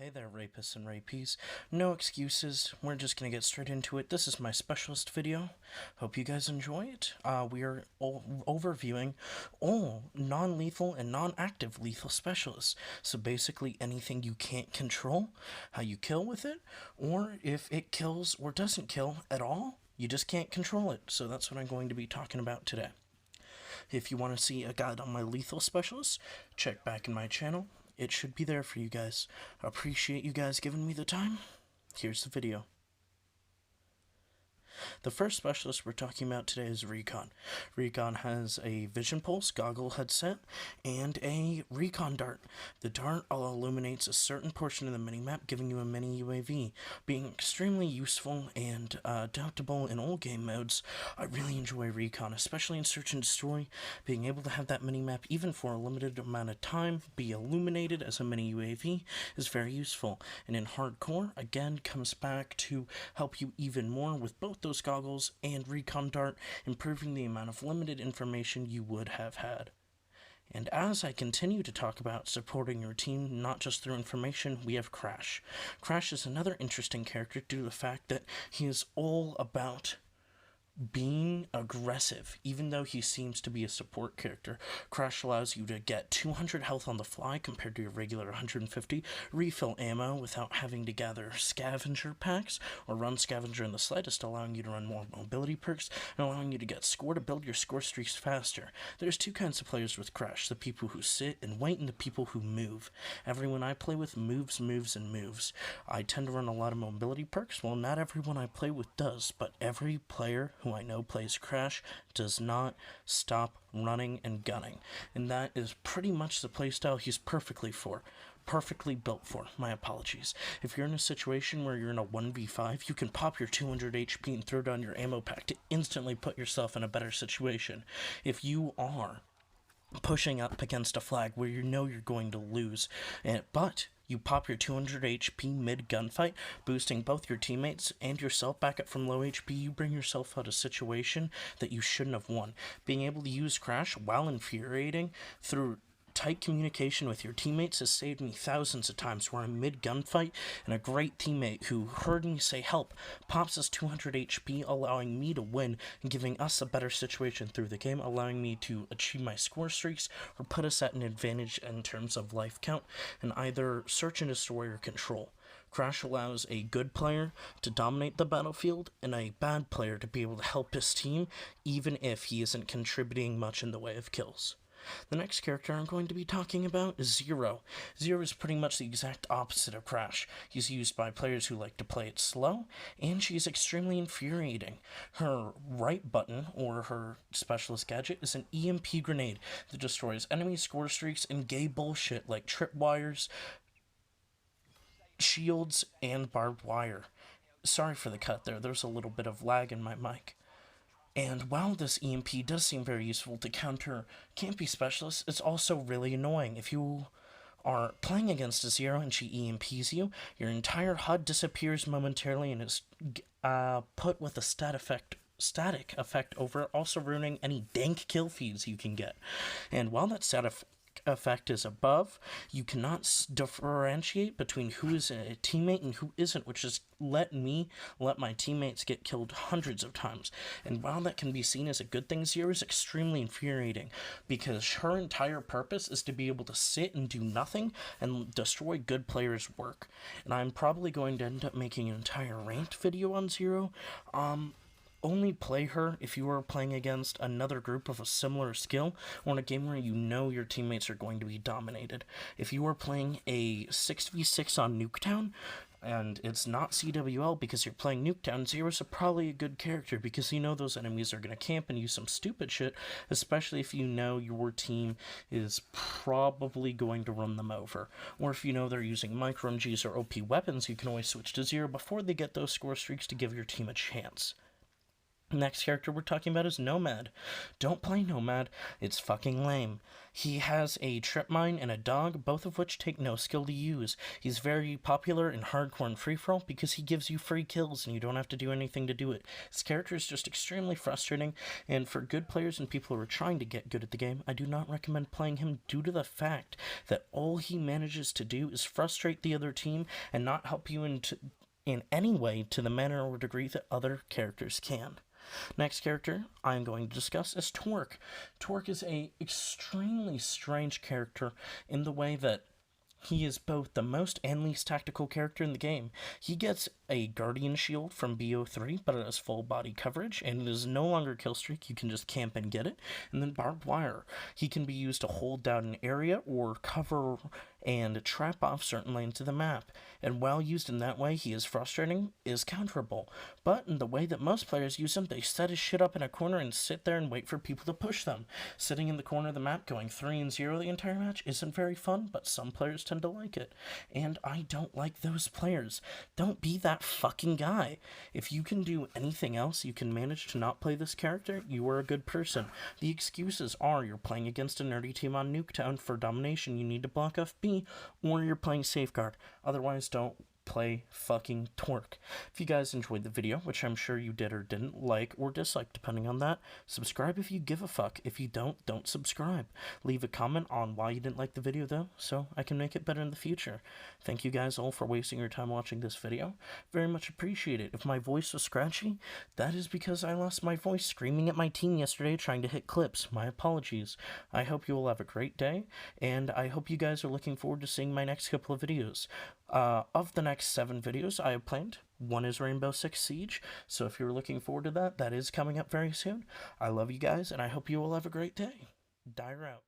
Hey there, rapists and rapies. No excuses. We're just gonna get straight into it. This is my specialist video. Hope you guys enjoy it. We are overviewing all non-lethal and non-active lethal specialists. So basically anything you can't control, how you kill with it, or if it kills or doesn't kill at all, you just can't control it. So that's what I'm going to be talking about today. If you want to see a guide on my lethal specialists, check back in my channel. It should be there for you guys. I appreciate you guys giving me the time. Here's the video. The first specialist we're talking about today is Recon. Recon has a vision pulse goggle headset and a Recon dart. The dart illuminates a certain portion of the minimap, giving you a mini UAV. Being extremely useful and adaptable in all game modes, I really enjoy Recon, especially in Search and Destroy. Being able to have that minimap, even for a limited amount of time, be illuminated as a mini UAV is very useful. And in Hardcore, again, comes back to help you even more with both those goggles and Recon dart, improving the amount of limited information you would have had. And as I continue to talk about supporting your team, not just through information, we have Crash. Crash is another interesting character due to the fact that he is all about being aggressive. Even though he seems to be a support character, Crash allows you to get 200 health on the fly compared to your regular 150, refill ammo without having to gather scavenger packs or run scavenger in the slightest, allowing you to run more mobility perks and allowing you to get score to build your score streaks faster. There's two kinds of players with Crash: the people who sit and wait and the people who move. Everyone I play with moves, and moves. I tend to run a lot of mobility perks. Well, not everyone I play with does, but every player who I know plays Crash does not stop running and gunning, and that is pretty much the playstyle he's perfectly built for. My apologies. If you're in a situation where you're in a 1v5, you can pop your 200 HP and throw down your ammo pack to instantly put yourself in a better situation. If you are pushing up against a flag where you know you're going to lose, but you pop your 200 HP mid-gunfight, boosting both your teammates and yourself back up from low HP, you bring yourself out of a situation that you shouldn't have won. Being able to use Crash, while infuriating, through tight communication with your teammates has saved me thousands of times where I'm mid-gunfight and a great teammate who heard me say help pops us 200 HP, allowing me to win and giving us a better situation through the game, allowing me to achieve my score streaks or put us at an advantage in terms of life count in either Search and Destroy or Control. Crash allows a good player to dominate the battlefield and a bad player to be able to help his team even if he isn't contributing much in the way of kills. The next character I'm going to be talking about is Zero. Zero is pretty much the exact opposite of Crash. He's used by players who like to play it slow, and she's extremely infuriating. Her right button, or her specialist gadget, is an EMP grenade that destroys enemy score streaks and gay bullshit like tripwires, shields, and barbed wire. Sorry for the cut there, there's a little bit of lag in my mic. And while this EMP does seem very useful to counter campy specialists, it's also really annoying. If you are playing against a Zero and she EMPs you, your entire HUD disappears momentarily and is put with a static effect over it, also ruining any dank kill feeds you can get. And while that static effect is above, you cannot differentiate between who is a teammate and who isn't, which has let my teammates get killed hundreds of times. And while that can be seen as a good thing, Zero is extremely infuriating because her entire purpose is to be able to sit and do nothing and destroy good players' work. And I'm probably going to end up making an entire ranked video on Zero. Only play her if you are playing against another group of a similar skill or in a game where you know your teammates are going to be dominated. If you are playing a 6v6 on Nuketown, and it's not CWL because you're playing Nuketown, Zero's probably a good character because you know those enemies are going to camp and use some stupid shit, especially if you know your team is probably going to run them over. Or if you know they're using micro-MGs or OP weapons, you can always switch to Zero before they get those score streaks to give your team a chance. Next character we're talking about is Nomad. Don't play Nomad, it's fucking lame. He has a trip mine and a dog, both of which take no skill to use. He's very popular in hardcore and free-for-all because he gives you free kills and you don't have to do anything to do it. His character is just extremely frustrating, and for good players and people who are trying to get good at the game, I do not recommend playing him due to the fact that all he manages to do is frustrate the other team and not help you in any way to the manner or degree that other characters can. Next character I'm going to discuss is Torque. Torque is a extremely strange character in the way that he is both the most and least tactical character in the game. He gets a Guardian Shield from BO3, but it has full body coverage, and it is no longer kill streak, you can just camp and get it. And then Barbed Wire. He can be used to hold down an area or cover and trap off certain lanes of the map. And while used in that way, he is frustrating, is counterable. But in the way that most players use him, they set his shit up in a corner and sit there and wait for people to push them. Sitting in the corner of the map going 3-0 the entire match isn't very fun, but some players tend to like it. And I don't like those players. Don't be that fucking guy. If you can do anything else, you can manage to not play this character, you are a good person. The excuses are you're playing against a nerdy team on Nuketown for domination, you need to block FB, or you're playing Safeguard. Otherwise, don't play fucking Torque. If you guys enjoyed the video, which I'm sure you did or didn't, like or dislike depending on that, subscribe if you give a fuck. If you don't subscribe. Leave a comment on why you didn't like the video though, so I can make it better in the future. Thank you guys all for wasting your time watching this video. Very much appreciate it. If my voice was scratchy, that is because I lost my voice screaming at my team yesterday trying to hit clips. My apologies. I hope you all have a great day, and I hope you guys are looking forward to seeing my next couple of videos. Of the next 7 videos I have planned, one is Rainbow Six Siege, so if you're looking forward to that, that is coming up very soon. I love you guys, and I hope you all have a great day. Dire out.